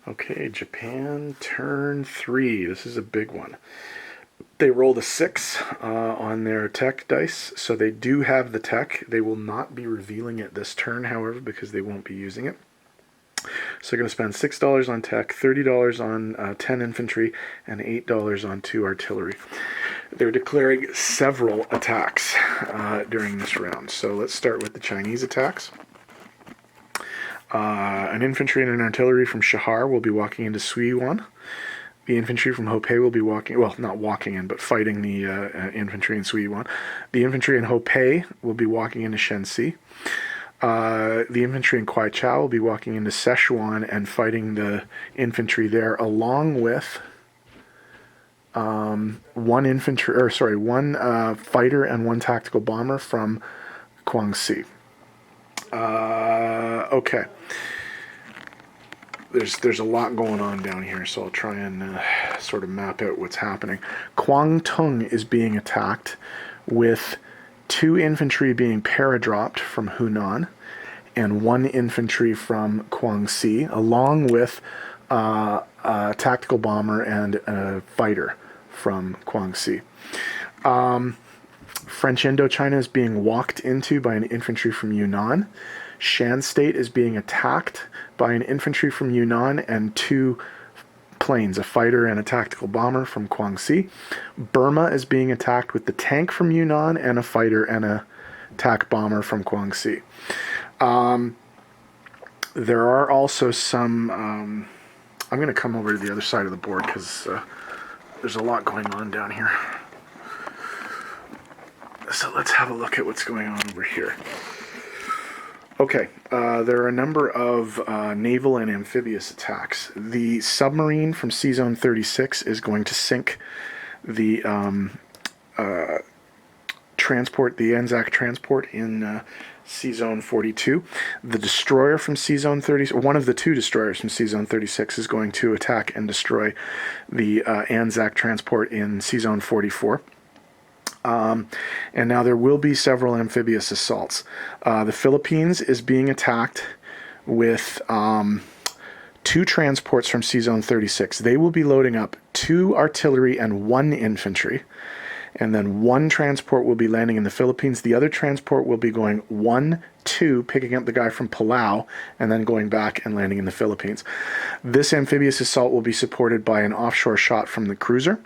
Okay, Japan, turn 3. This is a big one. They rolled a 6 on their tech dice, so they do have the tech. They will not be revealing it this turn, however, because they won't be using it. So they're going to spend $6 on tech, $30 on 10 infantry, and $8 on 2 artillery. They're declaring several attacks during this round. So let's start with the Chinese attacks. An infantry and an artillery from Shahar will be walking into Suiyuan. The infantry from Hopei will be walking, well, not walking in, but fighting the infantry in Suiyuan. The infantry in Hopei will be walking into Shenxi. The infantry in Kuaichao will be walking into Sichuan and fighting the infantry there, along with one fighter and one tactical bomber from Guangxi. Okay. There's a lot going on down here, so I'll try and sort of map out what's happening. Kwangtung is being attacked with 2 infantry being paradropped from Hunan and 1 infantry from Guangxi, along with a tactical bomber and a fighter from Guangxi. French Indochina is being walked into by an infantry from Yunnan. Shan State is being attacked by an infantry from Yunnan and 2 planes, a fighter and a tactical bomber from Guangxi. Burma is being attacked with the tank from Yunnan and a fighter and a tac bomber from Guangxi. There are also some... I'm going to come over to the other side of the board because there's a lot going on down here. So let's have a look at what's going on over here. Okay, there are a number of naval and amphibious attacks. The submarine from C-Zone 36 is going to sink the transport, the Anzac transport in C-Zone 42. The destroyer from C-Zone 30, one of the 2 destroyers from C-Zone 36 is going to attack and destroy the Anzac transport in C-Zone 44. And now there will be several amphibious assaults. The Philippines is being attacked with 2 transports from C-Zone 36. They will be loading up 2 artillery and 1 infantry. And then 1 transport will be landing in the Philippines. The other transport will be going 1-2, picking up the guy from Palau, and then going back and landing in the Philippines. This amphibious assault will be supported by an offshore shot from the cruiser.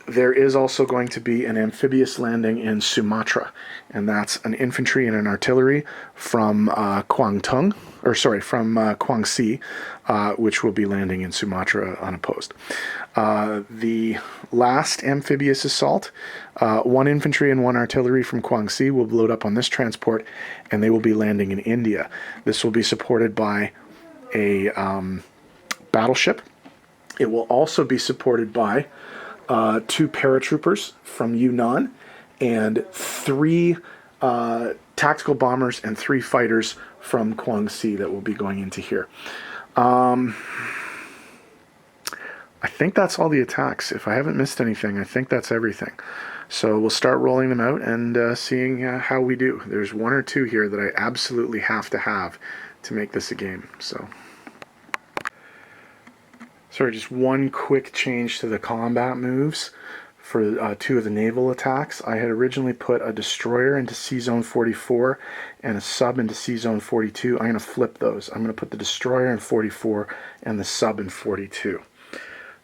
There is also going to be an amphibious landing in Sumatra, and that's an infantry and an artillery from Guangxi, which will be landing in Sumatra unopposed. The last amphibious assault, 1 infantry and 1 artillery from Guangxi will load up on this transport, and they will be landing in India. This will be supported by a battleship. It will also be supported by 2 paratroopers from Yunnan and 3 tactical bombers and 3 fighters from Guangxi that will be going into here. I think that's all the attacks. If I haven't missed anything, I think that's everything. So we'll start rolling them out and seeing how we do. There's 1 or 2 here that I absolutely have to make this a game. Sorry, just one quick change to the combat moves for 2 of the naval attacks. I had originally put a destroyer into C-Zone 44 and a sub into C-Zone 42. I'm going to flip those. I'm going to put the destroyer in 44 and the sub in 42.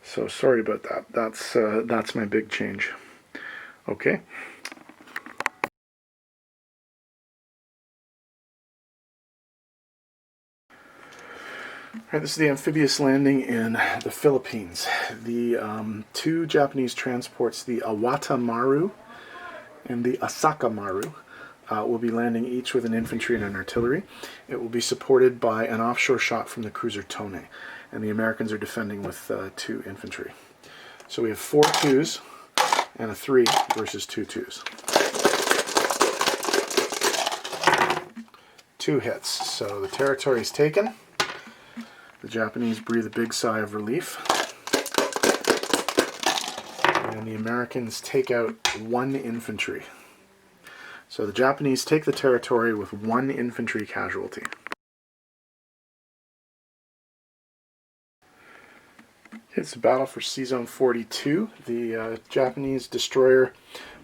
So sorry about that. That's my big change. Okay. Alright, this is the amphibious landing in the Philippines. The 2 Japanese transports, the Awata Maru and the Asaka Maru, will be landing each with an infantry and an artillery. It will be supported by an offshore shot from the cruiser Tone, and the Americans are defending with 2 infantry. So we have 4 2s and a 3 versus 2 2s. 2 hits, so the territory is taken. The Japanese breathe a big sigh of relief. And the Americans take out 1 infantry. So the Japanese take the territory with 1 infantry casualty. It's a battle for C-Zone 42. The Japanese destroyer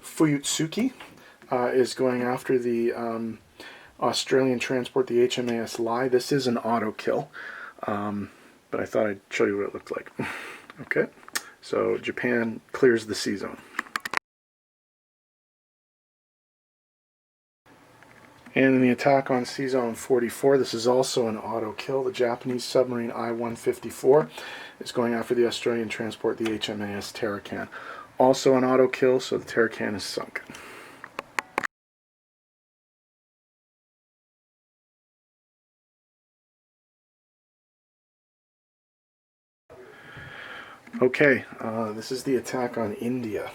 Fuyutsuki is going after the Australian transport, the HMAS Lai. This is an auto kill, but I thought I'd show you what it looked like. Okay, so Japan clears the C-Zone. And in the attack on C-Zone 44, this is also an auto kill. The Japanese submarine I-154 is going after the Australian transport, the HMAS Tarakan. Also an auto kill, so the Tarakan is sunk. Okay, this is the attack on India.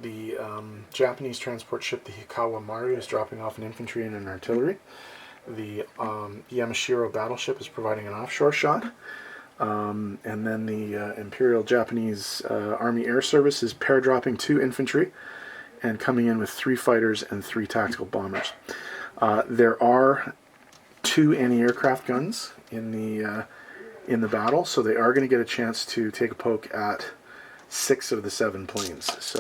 The Japanese transport ship, the Hikawa Maru, is dropping off an infantry and an artillery. The Yamashiro battleship is providing an offshore shot. And then the Imperial Japanese Army Air Service is pair-dropping 2 infantry and coming in with 3 fighters and 3 tactical bombers. There are 2 anti-aircraft guns in the battle, so they are going to get a chance to take a poke at 6 of the 7 planes. So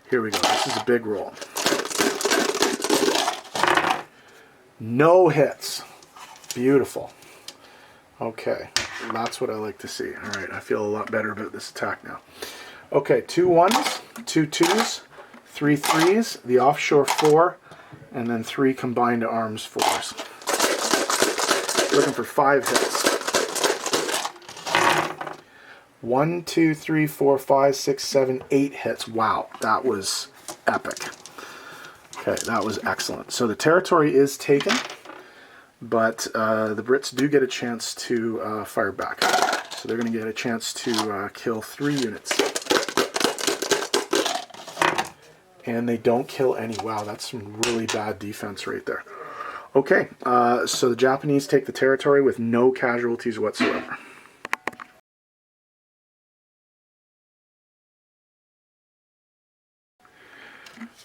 here we go. This is a big roll. No hits. Beautiful. Okay, that's what I like to see. All right, I feel a lot better about this attack now. Okay, 2 1s, 2 2s, 3 3s, the offshore 4, and then 3 combined arms 4s. Looking for 5 hits. 1, 2, 3, 4, 5, 6, 7, 8 hits. Wow, that was epic. Okay, that was excellent. So the territory is taken, but the Brits do get a chance to fire back. So they're going to get a chance to kill 3 units. And they don't kill any. Wow, that's some really bad defense right there. Okay, so the Japanese take the territory with no casualties whatsoever.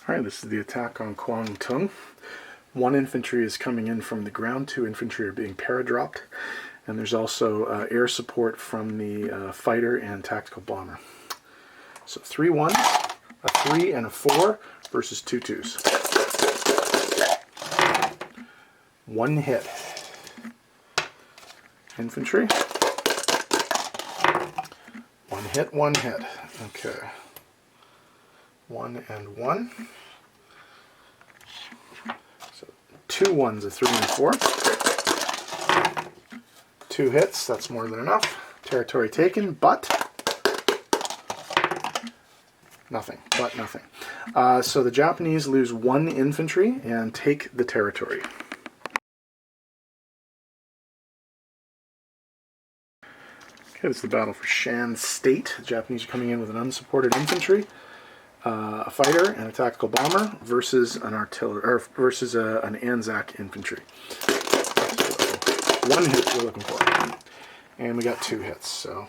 Alright, this is the attack on Kwangtung. 1 infantry is coming in from the ground, 2 infantry are being para-dropped, and there's also air support from the fighter and tactical bomber. So 3 1s, a 3 and a 4 versus 2 2s. 1 hit. Infantry. 1 hit, 1 hit. Okay. 1 and 1. So 2 1s, a 3 and 4. 2 hits, that's more than enough. Territory taken, but nothing. So the Japanese lose 1 infantry and take the territory. Okay, this is the battle for Shan State. The Japanese are coming in with an unsupported infantry, a fighter and a tactical bomber versus an artillery, or versus an Anzac infantry. So 1 hit we're looking for, and we got 2 hits. So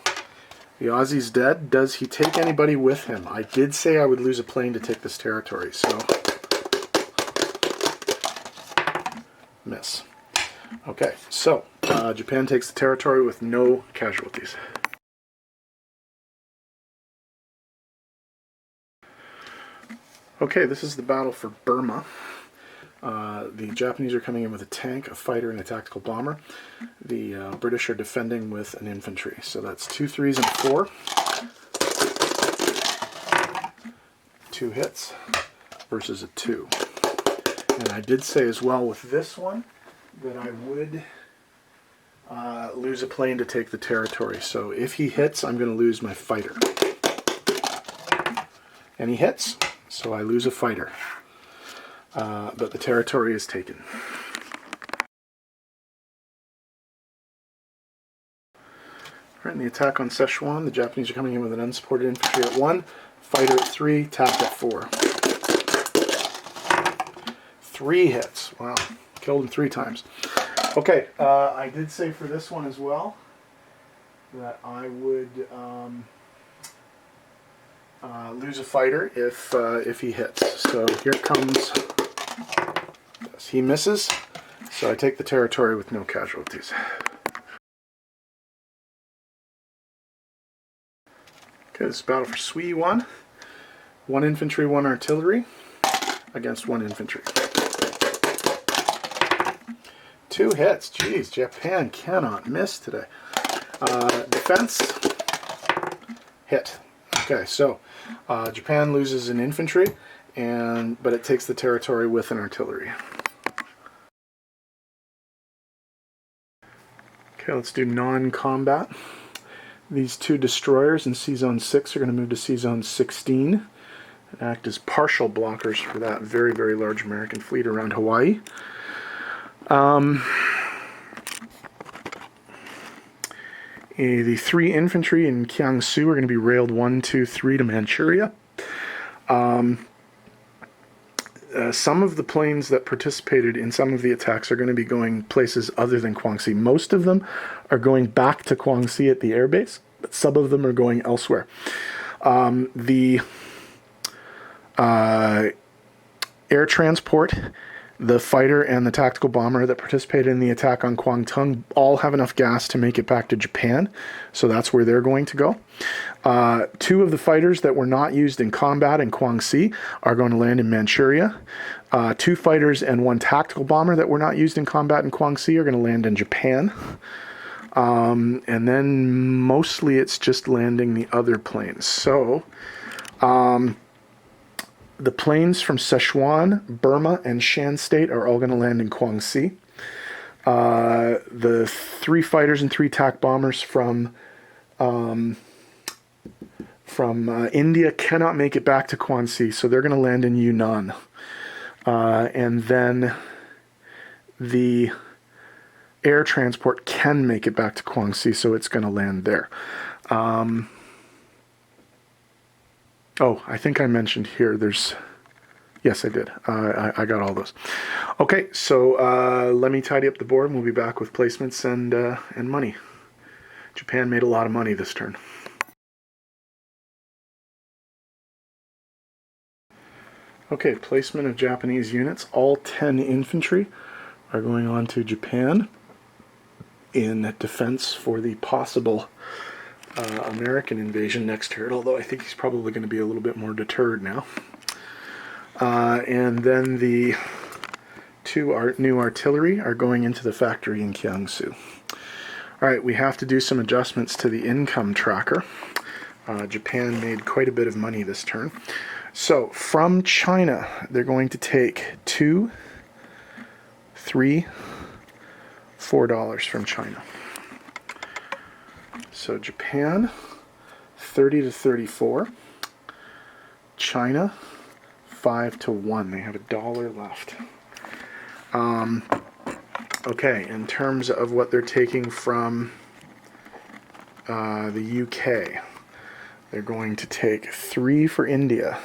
the Aussie's dead. Does he take anybody with him? I did say I would lose a plane to take this territory, so miss. Okay, so Japan takes the territory with no casualties. Okay, this is the battle for Burma. The Japanese are coming in with a tank, a fighter, and a tactical bomber. The British are defending with an infantry. So that's 2 3s and a 4. 2 hits versus a 2. And I did say as well with this one that I would lose a plane to take the territory. So if he hits, I'm going to lose my fighter. And he hits. So I lose a fighter, but the territory is taken. Right, in the attack on Szechuan, the Japanese are coming in with an unsupported infantry at 1, fighter at 3, tac at 4. 3 hits. Wow, killed him 3 times. Okay, I did say for this one as well that I would lose a fighter if he hits. So here comes, yes, he misses, so I take the territory with no casualties. Okay, this is battle for Sui 1. 1 infantry, 1 artillery against 1 infantry. 2 hits. Jeez, Japan cannot miss today. Defense, hit. Okay, so Japan loses an infantry, but it takes the territory with an artillery. Okay, let's do non-combat. These 2 destroyers in C-Zone 6 are going to move to C-Zone 16 and act as partial blockers for that very, very large American fleet around Hawaii. The 3 infantry in Kiangsu are going to be railed 1, 2, 3 to Manchuria. Some of the planes that participated in some of the attacks are going to be going places other than Guangxi. Most of them are going back to Guangxi at the airbase, but some of them are going elsewhere. The air transport, the fighter, and the tactical bomber that participated in the attack on Kwangtung all have enough gas to make it back to Japan, so that's where they're going to go. 2 of the fighters that were not used in combat in Guangxi are going to land in Manchuria. 2 fighters and 1 tactical bomber that were not used in combat in Guangxi are going to land in Japan. And then mostly it's just landing the other planes. So, the planes from Sichuan, Burma, and Shan State are all going to land in Guangxi. The 3 fighters and 3 TAC bombers from India cannot make it back to Guangxi, so they're going to land in Yunnan. And then the air transport can make it back to Guangxi, so it's going to land there. Oh, I think I mentioned here yes, I did. I got all those. Okay, so let me tidy up the board and we'll be back with placements and money. Japan made a lot of money this turn. Okay, placement of Japanese units. All 10 infantry are going on to Japan in defense for the possible American invasion next turn, although I think he's probably going to be a little bit more deterred now. And then the 2 new artillery are going into the factory in Kiangsu. Alright, we have to do some adjustments to the income tracker. Japan made quite a bit of money this turn. So, from China, they're going to take $2, $3, $4 from China. So Japan, 30 to 34. China, 5 to 1. They have $1 left. Okay, in terms of what they're taking from the UK, they're going to take 3 for India.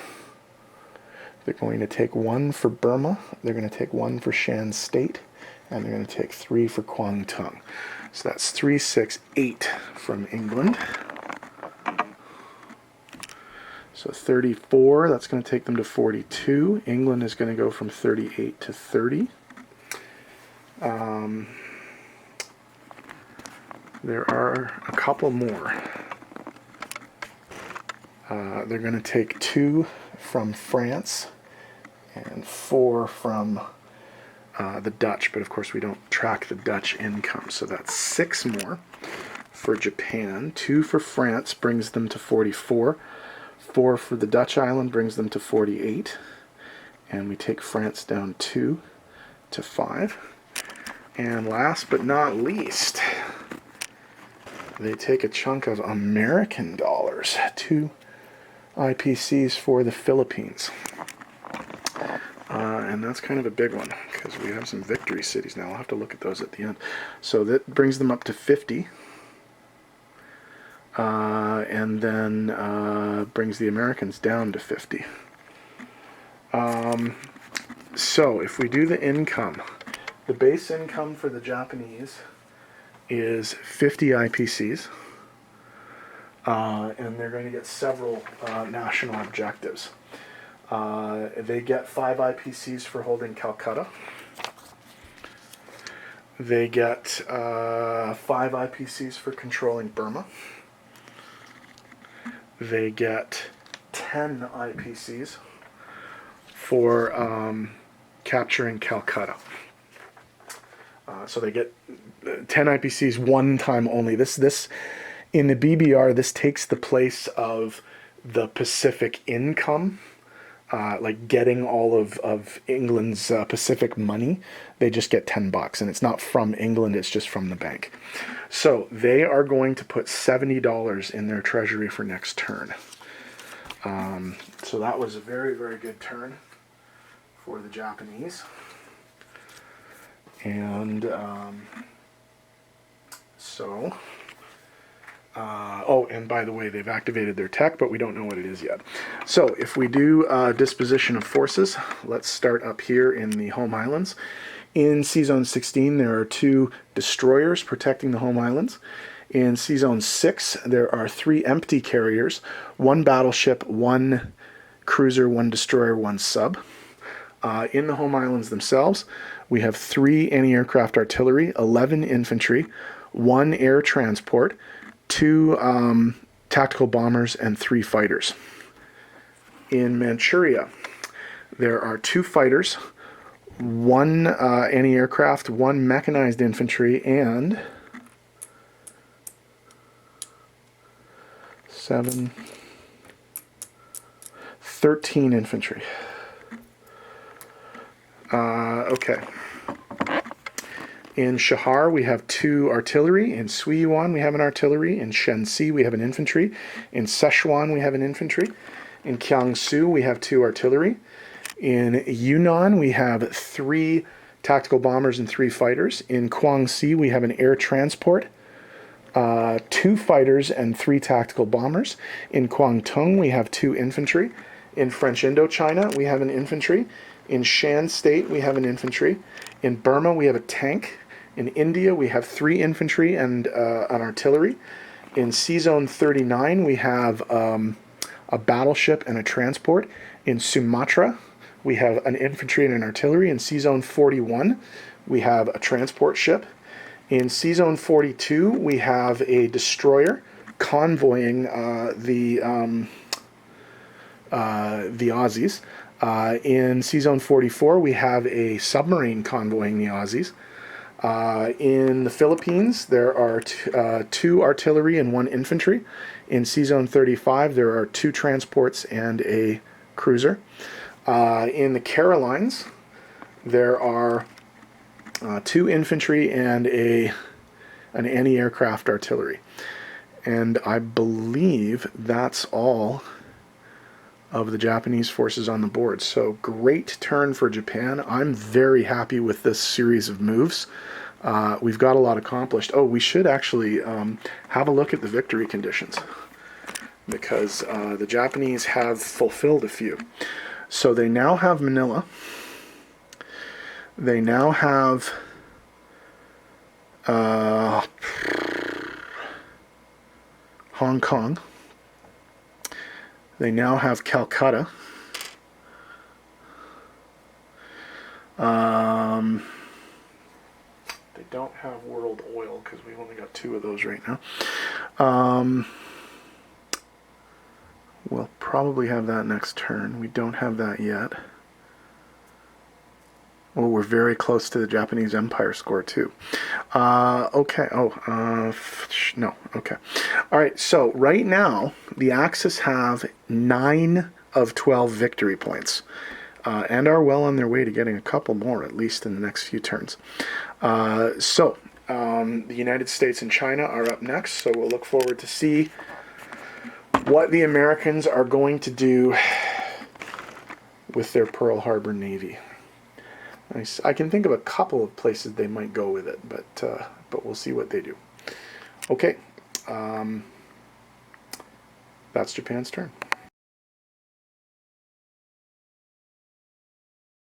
They're going to take 1 for Burma. They're going to take 1 for Shan State. And they're going to take 3 for Kwangtung. So that's 3, 6, 8 from England. So 34, that's going to take them to 42. England is going to go from 38 to 30. There are a couple more. They're going to take 2 from France and 4 from the Dutch, but of course we don't track the Dutch income, so that's 6 more for Japan. 2 for France brings them to 44. 4 for the Dutch island brings them to 48. And we take France down 2 to 5. And last but not least, they take a chunk of American dollars. 2 IPCs for the Philippines. And that's kind of a big one, because we have some victory cities now. I'll have to look at those at the end. So that brings them up to 50. And then brings the Americans down to 50. So if we do the income, the base income for the Japanese is 50 IPCs. And they're going to get several national objectives. They get 5 IPCs for holding Calcutta. They get 5 IPCs for controlling Burma. they get 10 IPCs for capturing Calcutta. So they get 10 IPCs one time only. This in the BBR, this takes the place of the Pacific income, like getting all of England's Pacific money. They just get $10, and it's not from England, it's just from the bank. So they are going to put $70 in their treasury for next turn. So that was a very, very good turn for the Japanese. And oh, and by the way, they've activated their tech, but we don't know what it is yet. So if we do disposition of forces, let's start up here in the home islands. In C-Zone 16, there are 2 destroyers protecting the home islands. In C-Zone 6, there are 3 empty carriers, 1 battleship, 1 cruiser, 1 destroyer, 1 sub. In the home islands themselves, we have 3 anti-aircraft artillery, 11 infantry, 1 air transport, 2 tactical bombers, and 3 fighters. In Manchuria, there are 2 fighters, 1 anti-aircraft, 1 mechanized infantry, and 13 infantry. Okay. In Shahar, we have 2 artillery. In Suiyuan, we have an artillery. In Shenxi, we have an infantry. In Sichuan, we have an infantry. In Jiangsu, we have 2 artillery. In Yunnan, we have 3 tactical bombers and 3 fighters. In Guangxi, we have an air transport, 2 fighters and 3 tactical bombers. In Guangdong, we have 2 infantry. In French Indochina, we have an infantry. In Shan State, we have an infantry. In Burma, we have a tank. In India, we have 3 infantry and an artillery. In C-Zone 39, we have a battleship and a transport. In Sumatra, we have an infantry and an artillery. In C-Zone 41, we have a transport ship. In C-Zone 42, we have a destroyer convoying the Aussies. In C-Zone 44, we have a submarine convoying the Aussies. In the Philippines, there are 2 artillery and 1 infantry. In C-Zone 35, there are 2 transports and a cruiser. In the Carolines, there are 2 infantry and an anti-aircraft artillery. And I believe that's all of the Japanese forces on the board. So great turn for Japan. I'm very happy with this series of moves. We've got a lot accomplished. Oh, we should actually have a look at the victory conditions, because the Japanese have fulfilled a few. So they now have Manila. They now have Hong Kong. They now have Calcutta. They don't have World Oil because we've only got 2 of those right now. We'll probably have that next turn. We don't have that yet. Well, we're very close to the Japanese Empire score too. Okay. Oh, no. Okay. All right. So right now, the Axis have 9 of 12 victory points, and are well on their way to getting a couple more, at least in the next few turns. The United States and China are up next, so we'll look forward to see what the Americans are going to do with their Pearl Harbor Navy. I can think of a couple of places they might go with it, but we'll see what they do. Okay, that's Japan's turn.